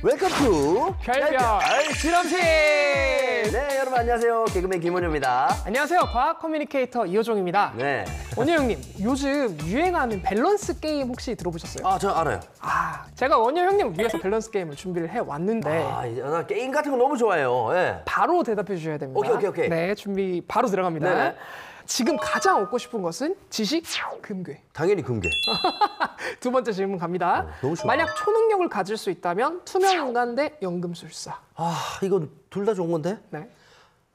웰컴 투 별별 실험실! 네, 여러분 안녕하세요. 개그맨 김원효입니다. 안녕하세요. 과학 커뮤니케이터 이호종입니다. 네. 원효 형님, 요즘 유행하는 밸런스 게임 혹시 들어보셨어요? 아, 저 알아요. 제가 원효 형님을 위해서 밸런스 게임을 준비를 해왔는데 나 게임 같은 거 너무 좋아해요. 네. 바로 대답해 주셔야 됩니다. 오케이. 네, 준비 바로 들어갑니다. 네네. 지금 가장 얻고 싶은 것은 지식, 금괴. 당연히 금괴. 두 번째 질문 갑니다. 너무 좋아. 만약 초능력을 가질 수 있다면 투명 인간 대 연금술사. 이건 둘 다 좋은 건데? 네.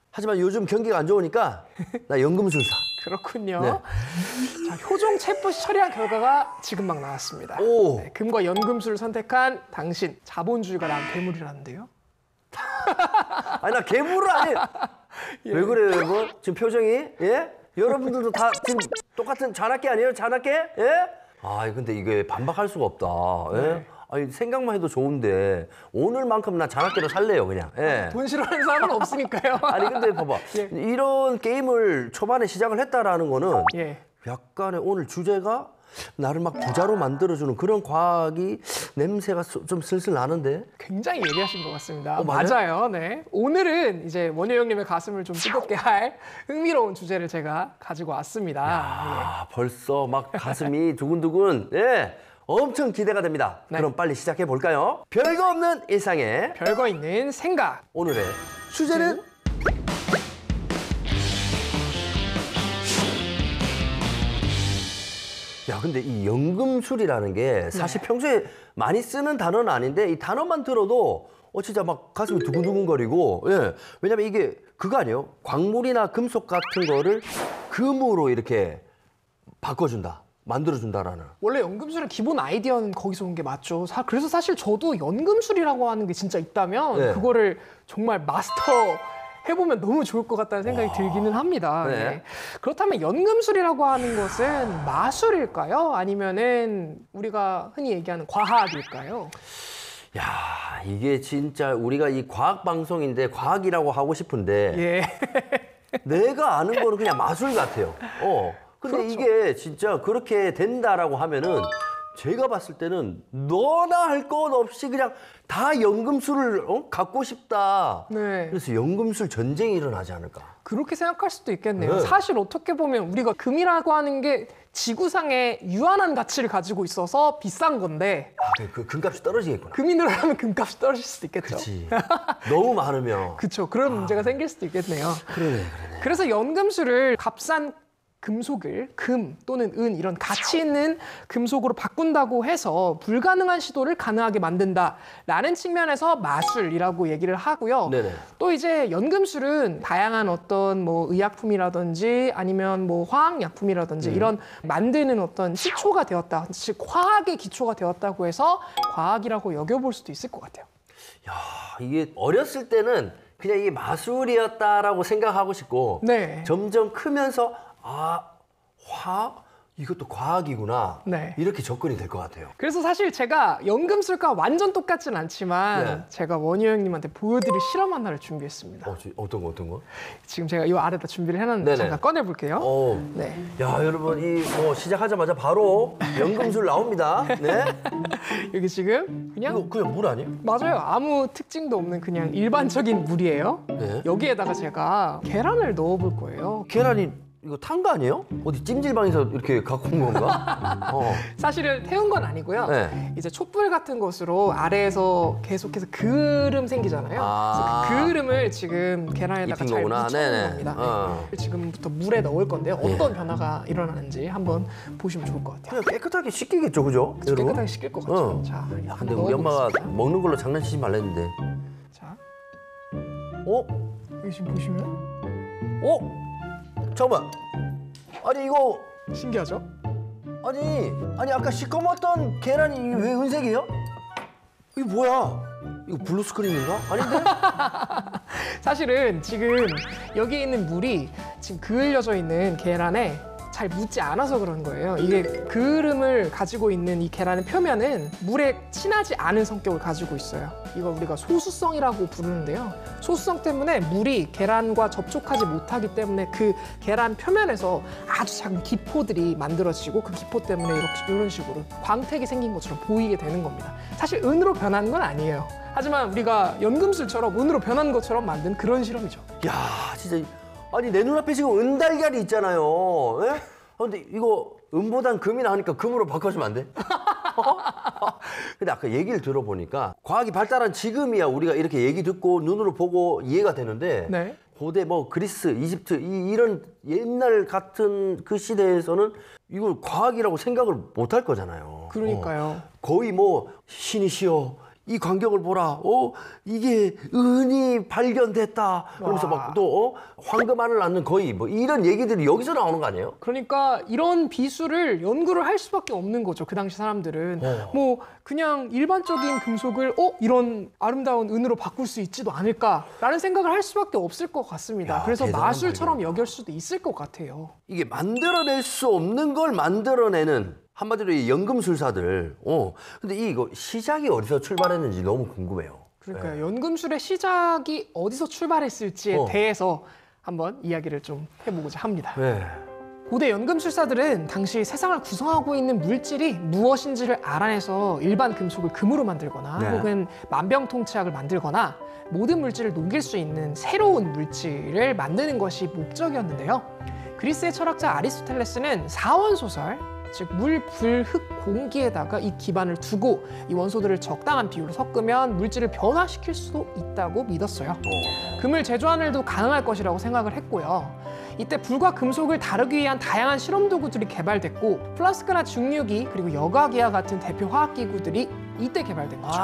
하지만 요즘 경기가 안 좋으니까 나 연금술사. 그렇군요. 네. 자, 효종 챗봇이 처리한 결과가 지금 막 나왔습니다. 오. 네, 금과 연금술을 선택한 당신, 자본주의가 난 괴물이라는데요. 아니, 나 괴물은 아니. 예. 왜 그래요, 여러분? 지금 표정이? 예? 여러분들도 다 지금 똑같은 잔악계 아니에요? 잔악계? 예? 근데 이게 반박할 수가 없다. 예? 네. 아니, 생각만 해도 좋은데 오늘만큼 나 잔악계로 살래요, 그냥. 예. 돈 싫어하는 사람은 없으니까요. 아니, 근데 봐봐. 예. 이런 게임을 초반에 시작을 했다라는 거는 예. 약간의 오늘 주제가 나를 막 부자로 만들어주는 그런 과학이 냄새가 좀 슬슬 나는데? 굉장히 예리하신 것 같습니다. 맞아요? 맞아요. 네. 오늘은 이제 원효 형님의 가슴을 좀 뜨겁게 할 흥미로운 주제를 제가 가지고 왔습니다. 벌써 막 가슴이 두근두근. 예. 엄청 기대가 됩니다. 네. 그럼 빨리 시작해 볼까요? 별거 없는 일상에 별거 있는 생각. 오늘의 주제는 근데 이 연금술이라는 게 사실 평소에 많이 쓰는 단어는 아닌데 이 단어만 들어도 진짜 막 가슴이 두근두근거리고. 예. 왜냐면 이게 그거 아니에요? 광물이나 금속 같은 거를 금으로 이렇게 바꿔준다. 만들어준다라는. 원래 연금술의 기본 아이디어는 거기서 온 게 맞죠. 그래서 사실 저도 연금술이라고 하는 게 진짜 있다면 네. 그거를 정말 마스터 해보면 너무 좋을 것 같다는 생각이 들기는 합니다. 네. 네. 그렇다면 연금술이라고 하는 것은 마술일까요? 아니면은 우리가 흔히 얘기하는 과학일까요? 야, 이게 진짜 우리가 이 과학 방송인데 과학이라고 하고 싶은데 예. 내가 아는 거는 그냥 마술 같아요. 근데 그렇죠. 이게 진짜 그렇게 된다라고 하면은 제가 봤을 때는 너나 할 것 없이 그냥 다 연금술을 갖고 싶다. 네. 그래서 연금술 전쟁이 일어나지 않을까. 그렇게 생각할 수도 있겠네요. 네. 사실 어떻게 보면 우리가 금이라고 하는 게 지구상에 유한한 가치를 가지고 있어서 비싼 건데 그 금값이 떨어지겠구나. 금이 늘어나면 금값이 떨어질 수도 있겠죠. 그렇지. 너무 많으면. 그렇죠. 그런 문제가 생길 수도 있겠네요. 그러네. 그래서 연금술을 값싼 금속을 금 또는 은 이런 가치 있는 금속으로 바꾼다고 해서 불가능한 시도를 가능하게 만든다라는 측면에서 마술이라고 얘기를 하고요. 네네. 또 이제 연금술은 다양한 어떤 뭐 의약품이라든지 아니면 뭐 화학약품이라든지 이런 만드는 어떤 시초가 되었다, 즉 화학의 기초가 되었다고 해서 과학이라고 여겨볼 수도 있을 것 같아요. 야, 이게 어렸을 때는 그냥 이게 마술이었다라고 생각하고 싶고 네. 점점 크면서 이것도 과학이구나. 네. 이렇게 접근이 될 것 같아요. 그래서 사실 제가 연금술과 완전 똑같진 않지만 네. 제가 원효 형님한테 보여드릴 실험 하나를 준비했습니다. 어떤 거? 지금 제가 이 아래다 준비를 해놨는데 네네. 잠깐 꺼내볼게요. 네. 야, 여러분 시작하자마자 바로 연금술 나옵니다. 네. 여기 지금 이거 그냥 물 아니에요? 맞아요. 아무 특징도 없는 그냥 일반적인 물이에요. 네. 여기에다가 제가 계란을 넣어볼 거예요. 계란이 이거 탄 거 아니에요? 어디 찜질방에서 이렇게 갖고 온 건가? 사실은 태운 건 아니고요. 네. 이제 촛불 같은 것으로 아래에서 계속해서 그을음 생기잖아요. 그래서 그 그을음을 지금 계란에다가 입힌 잘 거구나. 묻혀놓은 네네. 겁니다. 네. 지금부터 물에 넣을 건데요. 어떤 변화가 일어나는지 한번 보시면 좋을 것 같아요. 그냥 깨끗하게 씻기겠죠, 그죠? 여러분? 깨끗하게 씻길 것 같죠. 자, 야, 근데 우리 엄마가 먹는 걸로 장난치지 말랬는데. 자, 어? 여기 지금 보시면 잠깐만. 아니 이거 신기하죠? 아니 아까 시꺼먼던 계란이 이게 왜 은색이에요? 이게 뭐야? 이거 블루 스크린인가? 아닌데? 사실은 지금 여기 있는 물이 지금 그을려져 있는 계란에 잘 묻지 않아서 그런 거예요. 이게 그을음을 가지고 있는 이 계란의 표면은 물에 친하지 않은 성격을 가지고 있어요. 이걸 우리가 소수성이라고 부르는데요. 소수성 때문에 물이 계란과 접촉하지 못하기 때문에 그 계란 표면에서 아주 작은 기포들이 만들어지고 그 기포 때문에 이런 식으로 광택이 생긴 것처럼 보이게 되는 겁니다. 사실 은으로 변하는 건 아니에요. 하지만 우리가 연금술처럼 은으로 변한 것처럼 만든 그런 실험이죠. 야, 진짜 아니 내 눈앞에 지금 은달걀이 있잖아요. 예? 근데 이거 은보단 금이 나으니까 금으로 바꿔주면 안 돼? 근데 아까 얘기를 들어보니까 과학이 발달한 지금이야 우리가 이렇게 얘기 듣고 눈으로 보고 이해가 되는데 네. 고대 뭐 그리스, 이집트 이런 옛날 같은 그 시대에서는 이걸 과학이라고 생각을 못 할 거잖아요. 그러니까요. 거의 뭐 신이시여 이 광경을 보라. 이게 은이 발견됐다. 그러면서 막 또 황금알을 낳는 거의 뭐 이런 얘기들이 여기서 나오는 거 아니에요? 그러니까 이런 비수를 연구를 할 수밖에 없는 거죠. 그 당시 사람들은. 뭐 그냥 일반적인 금속을 이런 아름다운 은으로 바꿀 수 있지도 않을까라는 생각을 할 수밖에 없을 것 같습니다. 야, 그래서 대단한 마술처럼 여길 수도 있을 것 같아요. 이게 만들어낼 수 없는 걸 만들어내는 한마디로 이 연금술사들. 근데 이거 시작이 어디서 출발했는지 너무 궁금해요. 그러니까요. 연금술의 시작이 어디서 출발했을지에 대해서 한번 이야기를 좀 해보고자 합니다. 네. 고대 연금술사들은 당시 세상을 구성하고 있는 물질이 무엇인지를 알아내서 일반 금속을 금으로 만들거나 네. 혹은 만병통치약을 만들거나 모든 물질을 녹일 수 있는 새로운 물질을 만드는 것이 목적이었는데요. 그리스의 철학자 아리스토텔레스는 사원소설, 즉 물, 불, 흙, 공기에다가 이 기반을 두고 이 원소들을 적당한 비율로 섞으면 물질을 변화시킬 수도 있다고 믿었어요. 금을 제조하는 일도 가능할 것이라고 생각을 했고요. 이때 불과 금속을 다루기 위한 다양한 실험 도구들이 개발됐고 플라스크나 중류기 그리고 여과기와 같은 대표 화학기구들이 이때 개발된 거죠.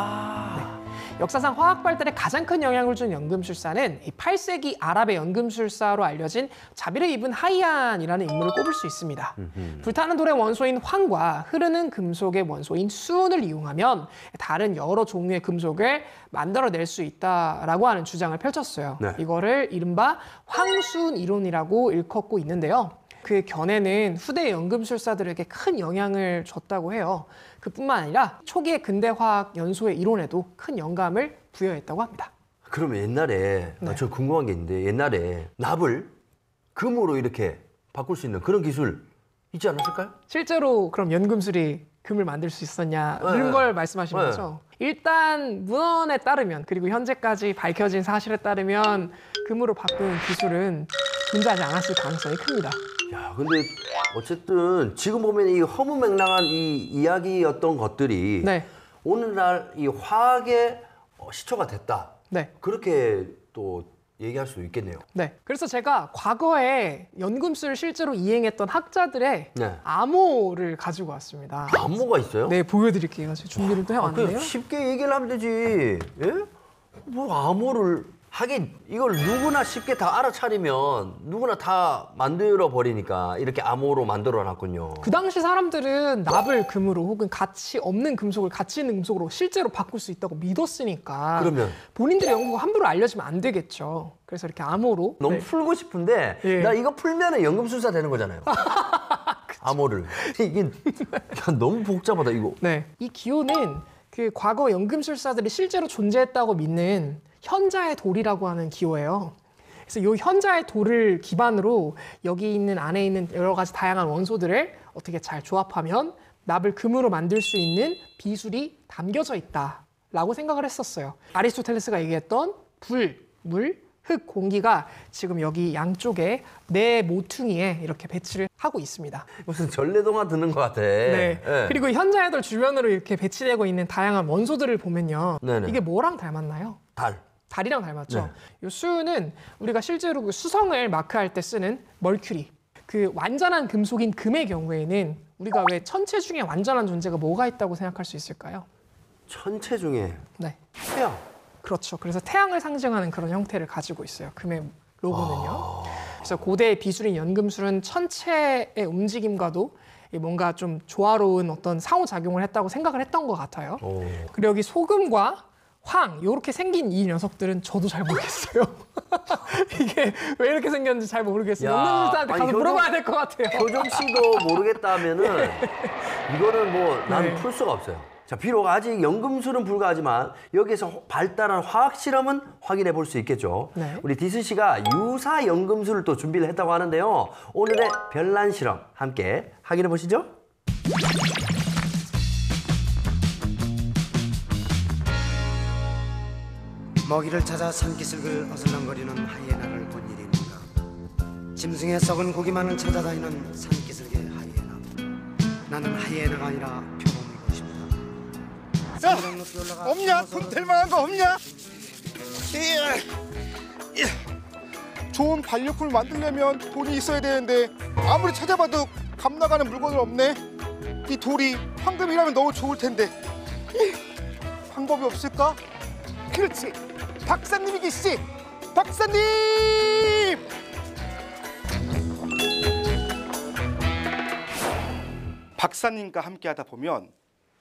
역사상 화학 발달에 가장 큰 영향을 준 연금술사는 이 8세기 아랍의 연금술사로 알려진 자비르 이븐 하이안이라는 인물을 꼽을 수 있습니다. 불타는 돌의 원소인 황과 흐르는 금속의 원소인 수은을 이용하면 다른 여러 종류의 금속을 만들어낼 수 있다라고 하는 주장을 펼쳤어요. 네. 이거를 이른바 황수은 이론이라고 일컫고 있는데요. 그의 견해는 후대 연금술사들에게 큰 영향을 줬다고 해요. 그뿐만 아니라 초기의 근대화학 연소의 이론에도 큰 영감을 부여했다고 합니다. 그러면 옛날에 저 궁금한 게 있는데 옛날에 납을 금으로 이렇게 바꿀 수 있는 그런 기술 있지 않았을까요? 실제로 그럼 연금술이 금을 만들 수 있었냐 이런 걸 말씀하시는 거죠? 일단 문헌에 따르면 그리고 현재까지 밝혀진 사실에 따르면 금으로 바꾸는 기술은 존재하지 않았을 가능성이 큽니다. 야, 근데 어쨌든 지금 보면 이 허무맹랑한 이 이야기였던 것들이 네. 오늘날 이 화학의 시초가 됐다. 네. 그렇게 또 얘기할 수 있겠네요. 네. 그래서 제가 과거에 연금술을 실제로 이행했던 학자들의 네. 암호를 가지고 왔습니다. 안무가 있어요? 네, 보여드릴게요. 제가 준비를 또 해왔는데요. 그냥 쉽게 얘기를 하면 되지. 예? 뭐 암호를 하긴 이걸 누구나 쉽게 다 알아차리면 누구나 다 만들어 버리니까 이렇게 암호로 만들어 놨군요. 그 당시 사람들은 납을 금으로 혹은 가치 없는 금속을 가치 있는 금속으로 실제로 바꿀 수 있다고 믿었으니까 그러면 본인들의 연구가 함부로 알려지면 안 되겠죠. 그래서 이렇게 암호로 너무 네. 풀고 싶은데 예. 나 이거 풀면은 연금술사 되는 거잖아요. 암호를. 이게 야, 너무 복잡하다 이거. 네. 이 기호는 그 과거 연금술사들이 실제로 존재했다고 믿는 현자의 돌이라고 하는 기호예요. 그래서 이 현자의 돌을 기반으로 여기 있는 안에 있는 여러 가지 다양한 원소들을 어떻게 잘 조합하면 납을 금으로 만들 수 있는 비술이 담겨져 있다라고 생각을 했었어요. 아리스토텔레스가 얘기했던 불, 물, 흙, 공기가 지금 여기 양쪽에 네 모퉁이에 이렇게 배치를 하고 있습니다. 무슨 전래동화 듣는 것 같아. 네. 예. 그리고 현자의 돌 주변으로 이렇게 배치되고 있는 다양한 원소들을 보면요. 네네. 이게 뭐랑 닮았나요? 달. 달이랑 닮았죠. 네. 이 수은은 우리가 실제로 그 수성을 마크할 때 쓰는 멀큐리. 그 완전한 금속인 금의 경우에는 우리가 왜 천체 중에 완전한 존재가 뭐가 있다고 생각할 수 있을까요? 천체 중에 네. 태양. 그렇죠. 그래서 태양을 상징하는 그런 형태를 가지고 있어요. 금의 로고는요. 그래서 고대의 비술인 연금술은 천체의 움직임과도 뭔가 좀 조화로운 어떤 상호작용을 했다고 생각을 했던 것 같아요. 그리고 여기 소금과 황 이렇게 생긴 이 녀석들은 저도 잘 모르겠어요. 이게 왜 이렇게 생겼는지 잘 모르겠어요. 야, 연금술사한테 아니, 가서 물어봐야 될 것 같아요. 효정 씨도 모르겠다면은 이거는 뭐 난 네. 풀 수가 없어요. 자, 비록 아직 연금술은 불가하지만 여기에서 발달한 화학 실험은 확인해 볼 수 있겠죠. 네. 우리 디스 씨가 유사 연금술을 또 준비를 했다고 하는데요. 오늘의 별난 실험 함께 확인해 보시죠. 먹이를 찾아 산기슭을 어슬렁거리는 하이에나를 본 일이 있는가. 짐승의 썩은 고기만을 찾아다니는 산기슭의 하이에나. 나는 하이에나가 아니라 표범이고 싶다. 자, 산으로 높이 올라가 없냐? 서서 돈 될 만한 거 없냐? 좋은 반려품을 만들려면 돈이 있어야 되는데 아무리 찾아봐도 값 나가는 물건은 없네. 이 돌이 황금이라면 너무 좋을 텐데 방법이 없을까? 그렇지, 박사님이 계시지. 박사님! 박사님과 함께하다 보면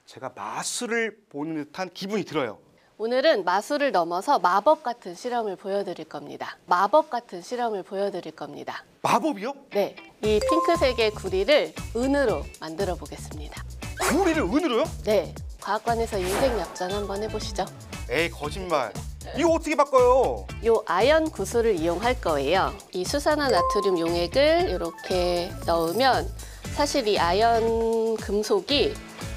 제가 마술을 보는 듯한 기분이 들어요. 오늘은 마술을 넘어서 마법 같은 실험을 보여드릴 겁니다. 마법 같은 실험을 보여드릴 겁니다. 마법이요? 네, 이 핑크색의 구리를 은으로 만들어 보겠습니다. 구리를 은으로요? 네, 과학관에서 인생 역전 한번 해보시죠. 에이, 거짓말. 이거 어떻게 바꿔요? 요 아연 구슬을 이용할 거예요. 이 수산화 나트륨 용액을 이렇게 넣으면 사실 이 아연 금속이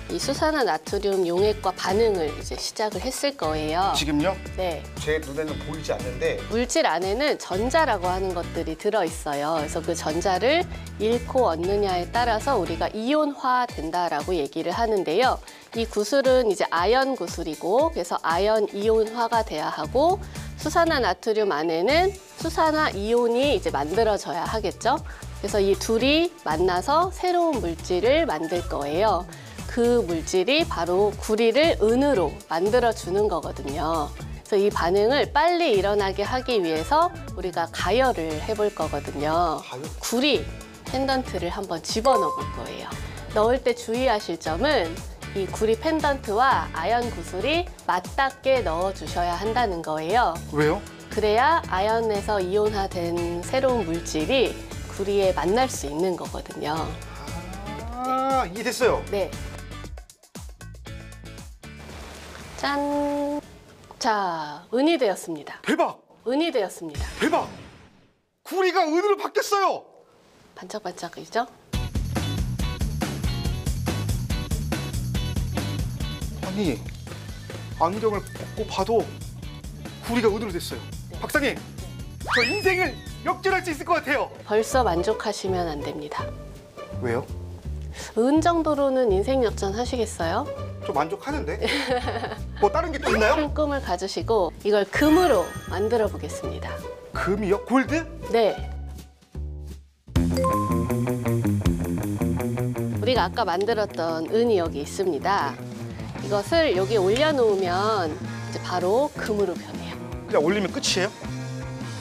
이 수산화 나트륨 용액과 반응을 이제 시작을 했을 거예요. 지금요? 네. 제 눈에는 보이지 않는데 물질 안에는 전자라고 하는 것들이 들어있어요. 그래서 그 전자를 잃고 얻느냐에 따라서 우리가 이온화 된다라고 얘기를 하는데요. 이 구슬은 이제 아연 구슬이고 그래서 아연 이온화가 돼야 하고 수산화 나트륨 안에는 수산화 이온이 이제 만들어져야 하겠죠. 그래서 이 둘이 만나서 새로운 물질을 만들 거예요. 그 물질이 바로 구리를 은으로 만들어주는 거거든요. 그래서 이 반응을 빨리 일어나게 하기 위해서 우리가 가열을 해볼 거거든요. 구리 펜던트를 한번 집어넣을 거예요. 넣을 때 주의하실 점은 이 구리 펜던트와 아연 구슬이 맞닿게 넣어주셔야 한다는 거예요. 왜요? 그래야 아연에서 이온화된 새로운 물질이 구리에 만날 수 있는 거거든요. 아, 이해됐어요. 네. 짠! 자, 은이 되었습니다. 대박! 은이 되었습니다. 대박! 구리가 은으로 바뀌었어요. 반짝반짝이죠? 아니, 안경을 벗고 봐도 구리가 은으로 됐어요. 박사님, 저 인생을 역전할 수 있을 것 같아요. 벌써 만족하시면 안 됩니다. 왜요? 은 정도로는 인생 역전 하시겠어요? 저 만족하는데. 뭐 다른 게 또 있나요? 큰 꿈을 가지시고 이걸 금으로 만들어 보겠습니다. 금이요? 골드? 네. 우리가 아까 만들었던 은이 여기 있습니다. 이것을 여기 올려놓으면 이제 바로 금으로 변해요. 그냥 올리면 끝이에요?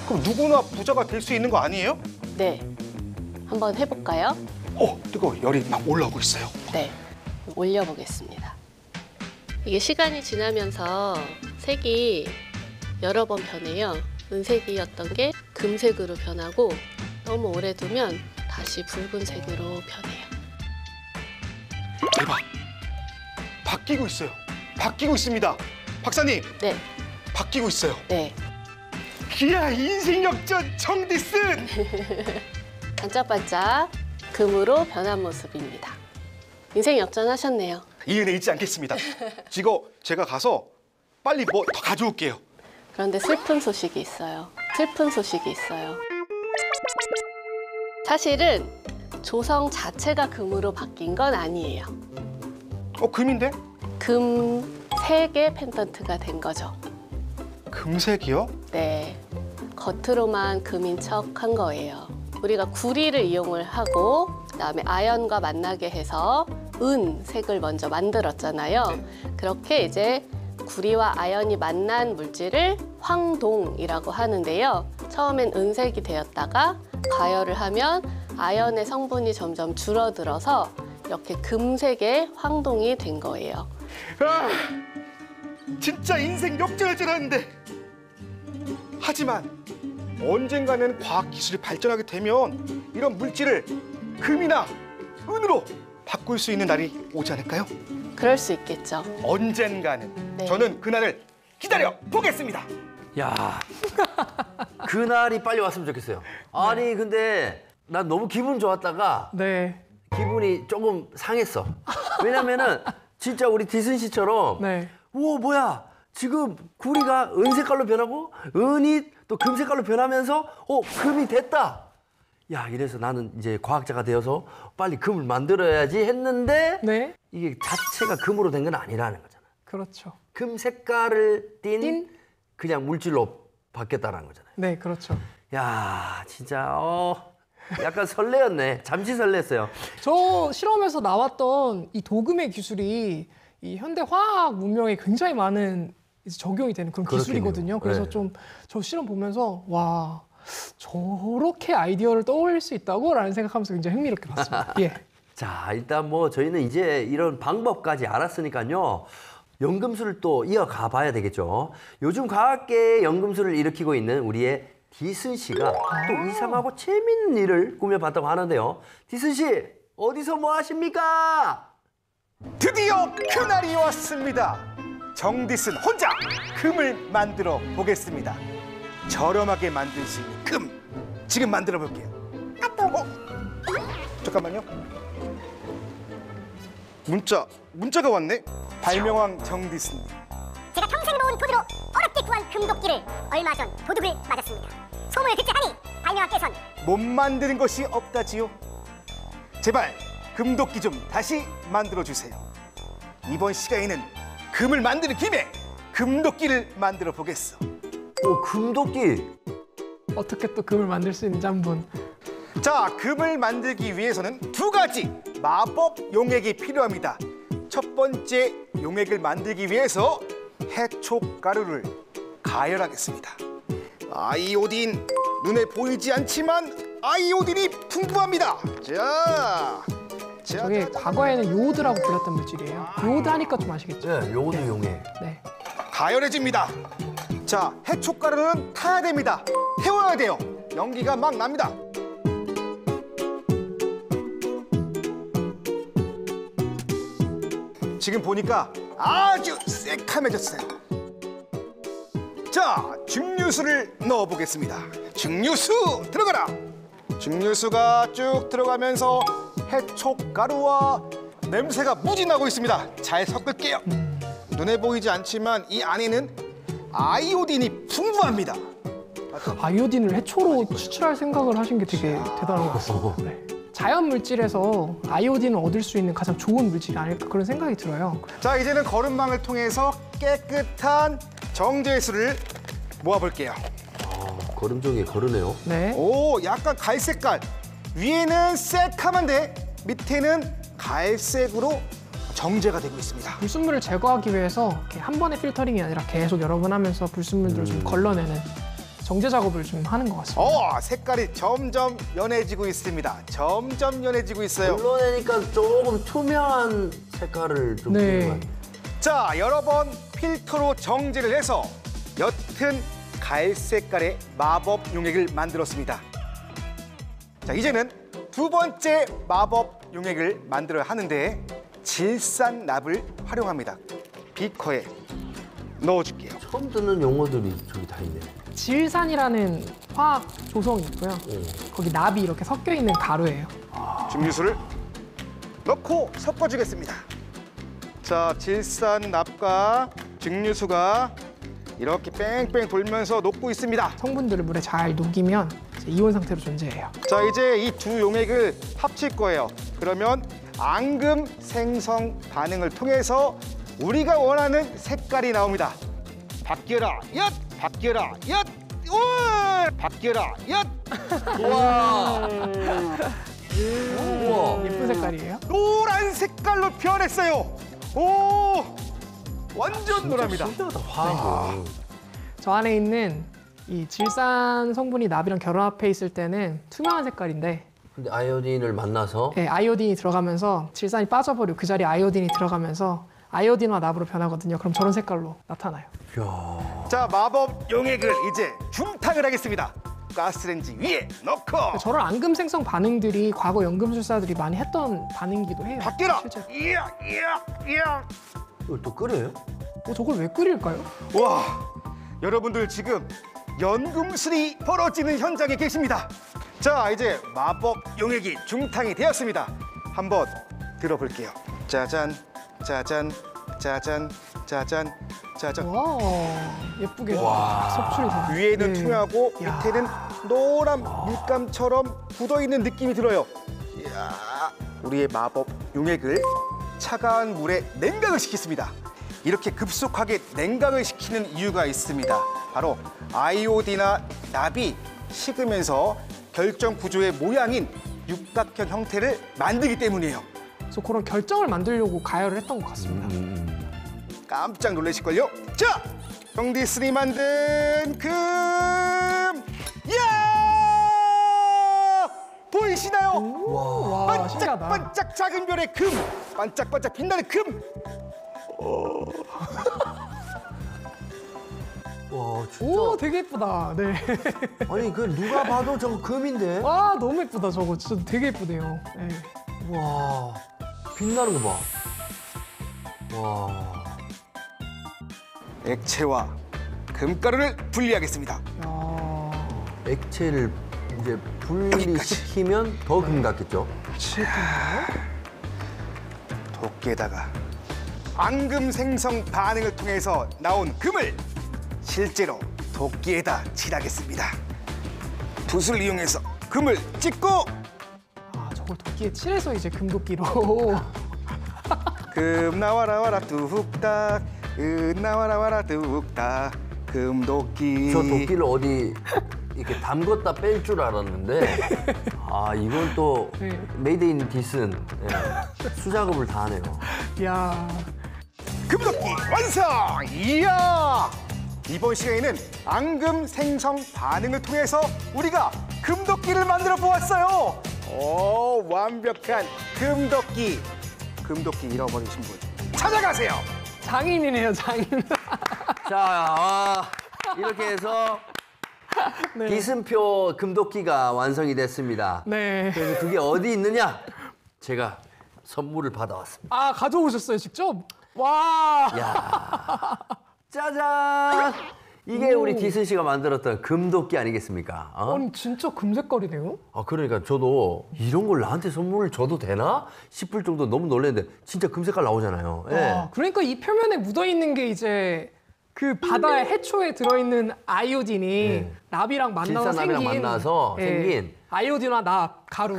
그럼 누구나 부자가 될 수 있는 거 아니에요? 네. 한번 해볼까요? 뜨거워. 열이 막 올라오고 있어요. 네. 올려보겠습니다. 이게 시간이 지나면서 색이 여러 번 변해요. 은색이었던 게 금색으로 변하고 너무 오래 두면 다시 붉은색으로 변해요. 대박! 바뀌고 있어요. 바뀌고 있습니다. 박사님, 네, 바뀌고 있어요. 네. 기야 인생 역전 정디슨! 반짝반짝 금으로 변한 모습입니다. 인생 역전하셨네요. 이 은혜 잊지 않겠습니다. 이거 제가 가서 빨리 뭐 더 가져올게요. 그런데 슬픈 소식이 있어요. 슬픈 소식이 있어요. 사실은 조성 자체가 금으로 바뀐 건 아니에요. 금인데? 금색의 펜던트가 된 거죠. 금색이요? 네, 겉으로만 금인 척 한 거예요. 우리가 구리를 이용을 하고 그다음에 아연과 만나게 해서 은색을 먼저 만들었잖아요. 그렇게 이제 구리와 아연이 만난 물질을 황동이라고 하는데요. 처음엔 은색이 되었다가 가열을 하면 아연의 성분이 점점 줄어들어서 이렇게 금색의 황동이 된 거예요. 아, 진짜 인생 역전할 줄 알았는데. 하지만 언젠가는 과학기술이 발전하게 되면 이런 물질을 금이나 은으로 바꿀 수 있는 날이 오지 않을까요? 그럴 수 있겠죠. 언젠가는. 네. 저는 그날을 기다려 보겠습니다. 야, 그날이 빨리 왔으면 좋겠어요. 아니 근데 난 너무 기분 좋았다가 네. 기분이 조금 상했어. 왜냐면은 진짜 우리 디슨 씨처럼 네. 우와 뭐야 지금 구리가 은 색깔로 변하고 은이 또 금 색깔로 변하면서 금이 됐다. 야, 이래서 나는 이제 과학자가 되어서 빨리 금을 만들어야지 했는데 네. 이게 자체가 금으로 된 건 아니라는 거잖아. 그렇죠. 금 색깔을 띤 띤? 그냥 물질로 바뀌었다는 거잖아요. 네, 그렇죠. 야, 진짜 약간 설레었네. 잠시 설렜어요. 저 실험에서 나왔던 이 도금의 기술이 이 현대 화학 문명에 굉장히 많은 이제 적용이 되는 그런 그렇겠네요. 기술이거든요. 그래서 네. 좀 저 실험 보면서 와, 저렇게 아이디어를 떠올릴 수 있다고라는 생각하면서 굉장히 흥미롭게 봤습니다. 예. 자, 일단 뭐 저희는 이제 이런 방법까지 알았으니까요. 연금술을 또 이어가 봐야 되겠죠. 요즘 과학계의 연금술을 일으키고 있는 우리의 디슨 씨가 또 이상하고 재밌는 일을 꾸며봤다고 하는데요. 디슨 씨, 어디서 뭐 하십니까? 드디어 그날이 왔습니다. 정디슨 혼자 금을 만들어 보겠습니다. 저렴하게 만들 수 있는 금 지금 만들어 볼게요. 잠깐만요. 문자가 왔네. 발명왕 정디슨. 제가 평생 모은 돈으로 어렵게 구한 금도끼를 얼마 전 도둑을 맞았습니다. 소문을 듣자 하니 발명왕께선 못 만드는 것이 없다지요. 제발 금도끼 좀 다시 만들어 주세요. 이번 시간에는 금을 만드는 김에 금도끼를 만들어 보겠어. 금도끼. 어떻게 또 금을 만들 수 있는지 한번. 자, 금을 만들기 위해서는 두 가지 마법 용액이 필요합니다. 첫 번째 용액을 만들기 위해서 해촉가루를 가열하겠습니다. 아이오딘, 눈에 보이지 않지만 아이오딘이 풍부합니다. 자, 저게 과거에는 요오드라고 불렸던 물질이에요. 요오드 하니까 좀 아시겠죠? 네, 요오드 용해. 네. 가열해집니다. 자, 해촉가루는 타야 됩니다. 태워야 돼요. 연기가 막 납니다. 지금 보니까 아주 새카매졌어요. 자, 증류수를 넣어보겠습니다. 증류수 들어가라. 증류수가 쭉 들어가면서 해촉가루와 냄새가 무지 나고 있습니다. 잘 섞을게요. 눈에 보이지 않지만 이 안에는 아이오딘이 풍부합니다. 아이오딘을 해초로 추출할 생각을 하신 게 되게 대단한 것 같습니다. 네. 자연 물질에서 아이오딘을 얻을 수 있는 가장 좋은 물질이 아닐까 그런 생각이 들어요. 자, 이제는 거름망을 통해서 깨끗한 정제수를 모아볼게요. 거름종이 거르네요. 네. 오, 약간 갈색깔. 위에는 새카만데 밑에는 갈색으로 정제가 되고 있습니다. 불순물을 제거하기 위해서 이렇게 한 번의 필터링이 아니라 계속 여러 번 하면서 불순물들을 좀 걸러내는 정제 작업을 좀 하는 것 같습니다. 색깔이 점점 연해지고 있습니다. 점점 연해지고 있어요. 불러내니까 조금 투명한 색깔을 좀 네. 주는 것 같아요. 자, 여러 번 필터로 정제를 해서 옅은 갈색깔의 마법 용액을 만들었습니다. 자, 이제는 두 번째 마법 용액을 만들어야 하는데 질산납을 활용합니다. 비커에 넣어줄게요. 처음 듣는 용어들이 저기 다 있네. 질산이라는 화학 조성이 있고요. 거기 납이 이렇게 섞여 있는 가루예요. 증류수를 넣고 섞어주겠습니다. 자, 질산납과 증류수가 이렇게 뺑뺑 돌면서 녹고 있습니다. 성분들을 물에 잘 녹이면 이제 이온 상태로 존재해요. 자, 이제 이 두 용액을 합칠 거예요. 그러면 앙금 생성 반응을 통해서 우리가 원하는 색깔이 나옵니다. 바뀌어라, 옅! 바뀌어라, 옅! 우! 바뀌어라, 옅! 와, 우와. 예쁜 색깔이에요. 노란 색깔로 변했어요. 오, 완전 노랍니다. 신기하다, 화학은. 저 안에 있는 이 질산 성분이 납이랑 결합해 있을 때는 투명한 색깔인데 근데 아이오딘을 만나서 네, 아이오딘이 들어가면서 질산이 빠져버리고 그 자리에 아이오딘이 들어가면서 아이오딘화 납으로 변하거든요. 그럼 저런 색깔로 나타나요. 자, 마법 용액을 이제 중탕을 하겠습니다. 가스레인지 위에 넣고 저런 앙금 생성 반응들이 과거 연금술사들이 많이 했던 반응이기도 해요. 바뀌어라. 실제로. 이야, 이야, 이야. 이걸 또 끓여요? 저걸 왜 끓일까요? 와, 여러분들 지금 연금술이 벌어지는 현장에 계십니다. 자, 이제 마법 용액이 중탕이 되었습니다. 한번 들어볼게요. 짜잔, 짜잔, 짜잔, 짜잔. 자, 와, 예쁘게 섭출이 돼. 위에는 네. 투명하고 야. 밑에는 노란 물감처럼 굳어있는 느낌이 들어요. 이야, 우리의 마법 용액을 차가운 물에 냉각을 시켰습니다. 이렇게 급속하게 냉각을 시키는 이유가 있습니다. 바로 아이오딘이나 납이 식으면서 결정 구조의 모양인 육각형 형태를 만들기 때문이에요. 그래서 그런 결정을 만들려고 가열을 했던 것 같습니다. 깜짝 놀라실걸요? 자, 형디스니 만든 금! 이야! 보이시나요? 와, 신기하다. 반짝반짝 작은 별의 금! 반짝반짝 빛나는 금! 와 진짜. 오, 되게 예쁘다. 네. 아니 그 누가 봐도 저거 금인데. 와, 너무 예쁘다. 저거 진짜 되게 예쁘네요. 네. 와 빛나는 거 봐. 와. 액체와 금가루를 분리하겠습니다. 야, 액체를 이제 분리시키면 더 금 같겠죠. 도끼에다가 앙금 생성 반응을 통해서 나온 금을 실제로 도끼에다 칠하겠습니다. 붓을 이용해서 금을 찍고 아, 저걸 도끼에 칠해서 이제 금도끼로. 금 나와라 와라 뚝딱 금 나와라 와라 뚝딱 금도끼. 저 도끼를 어디 이렇게 담궜다 뺄 줄 알았는데 아 이건 또 네. 메이드 인 디슨 수작업을 다 하네요. 야, 금도끼 완성! 이야! 이번 시간에는 앙금 생성 반응을 통해서 우리가 금도끼를 만들어 보았어요. 오, 완벽한 금도끼. 금도끼 잃어버리신 분 찾아가세요. 장인이네요, 장인. 자 이렇게 해서 네. 디슨표 금도끼가 완성이 됐습니다. 네. 그래서 그게 어디 있느냐? 제가 선물을 받아왔습니다. 아, 가져오셨어요, 직접? 와. 야, 짜잔! 이게 오. 우리 디슨 씨가 만들었던 금도끼 아니겠습니까? 어? 아니, 진짜 금색깔이네요? 아 그러니까 저도 이런 걸 나한테 선물을 줘도 되나 싶을 정도 너무 놀랐는데 진짜 금색깔 나오잖아요. 예. 와, 그러니까 이 표면에 묻어있는 게 이제 그 바다의 해초에 들어있는 아이오딘이 납이랑 만나서 질산납이랑 생긴 만나서 생긴. 아이오딘과 납, 가루.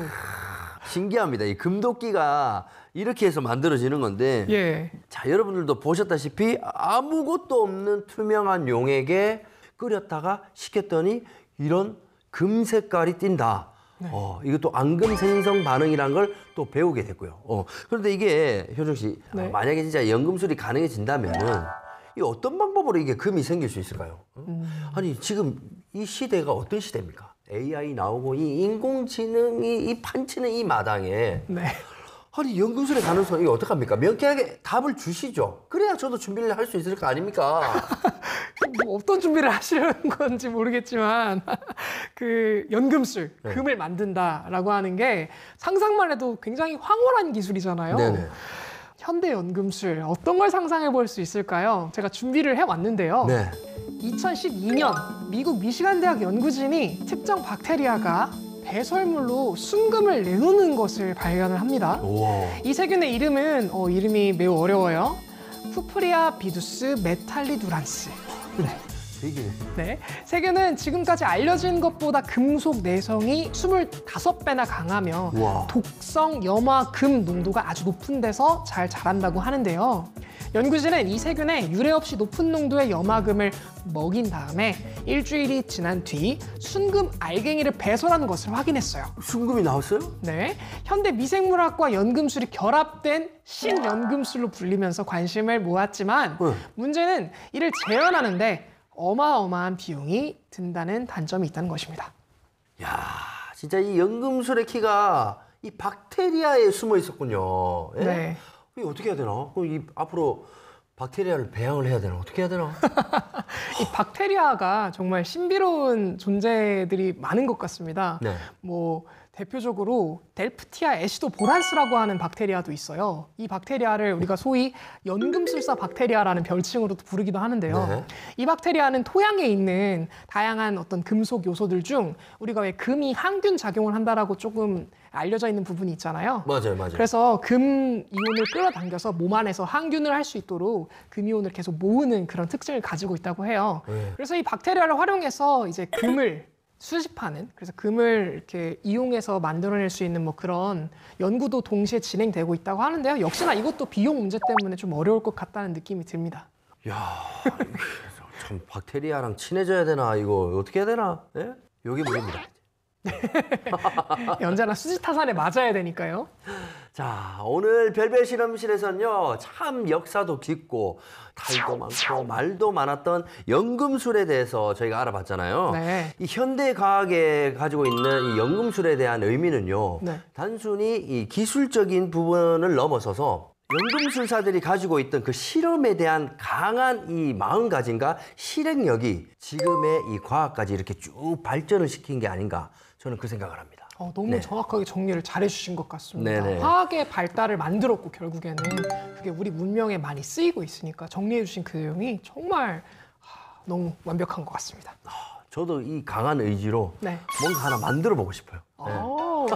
신기합니다. 이 금도끼가 이렇게 해서 만들어지는 건데 예. 자 여러분들도 보셨다시피 아무것도 없는 투명한 용액에 끓였다가 식혔더니 이런 금 색깔이 띈다. 이것도 앙금 생성 반응이라는 걸 또 배우게 됐고요. 그런데 이게 효정 씨 네. 만약에 진짜 연금술이 가능해진다면은 이 어떤 방법으로 이게 금이 생길 수 있을까요? 아니 지금 이 시대가 어떤 시대입니까? AI 나오고 이 인공지능이 이 판치는 이 마당에 네. 아니 연금술의 가능성 이거 어떡합니까? 명쾌하게 답을 주시죠. 그래야 저도 준비를 할 수 있을 거 아닙니까? 뭐 어떤 준비를 하시는 건지 모르겠지만 그 연금술, 네. 금을 만든다라고 하는 게 상상만 해도 굉장히 황홀한 기술이잖아요. 네네. 현대 연금술 어떤 걸 상상해 볼 수 있을까요? 제가 준비를 해왔는데요. 네. 2012년 미국 미시간 대학 연구진이 특정 박테리아가 배설물로 순금을 내놓는 것을 발견을 합니다. 우와. 이 세균의 이름은 이름이 매우 어려워요. 쿠프리아 비두스 메탈리두란스. 되게 네, 세균은 지금까지 알려진 것보다 금속 내성이 25배나 강하며 우와. 독성 염화금 농도가 아주 높은 데서 잘 자란다고 하는데요. 연구진은 이 세균에 유례 없이 높은 농도의 염화금을 먹인 다음에 일주일이 지난 뒤 순금 알갱이를 배설하는 것을 확인했어요. 순금이 나왔어요? 네, 현대 미생물학과 연금술이 결합된 신연금술로 불리면서 관심을 모았지만 네. 문제는 이를 재현하는데 어마어마한 비용이 든다는 단점이 있다는 것입니다. 야, 진짜 이 연금술의 키가 이 박테리아에 숨어 있었군요. 예? 네. 이게 어떻게 해야 되나? 그럼 이 앞으로 박테리아를 배양을 해야 되나? 어떻게 해야 되나? 이 박테리아가 정말 신비로운 존재들이 많은 것 같습니다. 네. 뭐 대표적으로 델프티아 애시도보란스라고 하는 박테리아도 있어요. 이 박테리아를 우리가 소위 연금술사 박테리아라는 별칭으로도 부르기도 하는데요. 네. 이 박테리아는 토양에 있는 다양한 어떤 금속 요소들 중 우리가 왜 금이 항균 작용을 한다라고 조금 알려져 있는 부분이 있잖아요. 맞아요, 맞아요. 그래서 금 이온을 끌어당겨서 몸 안에서 항균을 할 수 있도록 금 이온을 계속 모으는 그런 특징을 가지고 있다고 해요. 네. 그래서 이 박테리아를 활용해서 이제 금을 수집하는, 그래서 금을 이렇게 이용해서 만들어낼 수 있는 뭐 그런 연구도 동시에 진행되고 있다고 하는데요. 역시나 이것도 비용 문제 때문에 좀 어려울 것 같다는 느낌이 듭니다. 야, 이게 참 박테리아랑 친해져야 되나 이거 어떻게 해야 되나? 예? 여기 문제입니다. 언제나 수지타산에 맞아야 되니까요. 자, 오늘 별별 실험실에서는요, 참 역사도 깊고 탈도 많고 말도 많았던 연금술에 대해서 저희가 알아봤잖아요. 네. 이 현대 과학에 가지고 있는 이 연금술에 대한 의미는요, 네. 단순히 이 기술적인 부분을 넘어서서 연금술사들이 가지고 있던 그 실험에 대한 강한 이 마음가짐과 실행력이 지금의 이 과학까지 이렇게 쭉 발전을 시킨 게 아닌가, 저는 그 생각을 합니다. 너무 네. 정확하게 정리를 잘 해주신 것 같습니다. 네네. 화학의 발달을 만들었고 결국에는 그게 우리 문명에 많이 쓰이고 있으니까 정리해주신 그 내용이 정말 너무 완벽한 것 같습니다. 저도 이 강한 의지로 네. 뭔가 하나 만들어 보고 싶어요. 네. 오.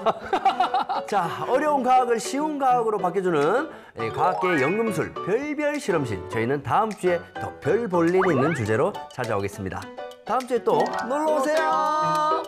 자, 어려운 과학을 쉬운 과학으로 바뀌어주는 과학계의 연금술 별별 실험실. 저희는 다음 주에 더 별 볼 일 있는 주제로 찾아오겠습니다. 다음 주에 또 놀러 오세요.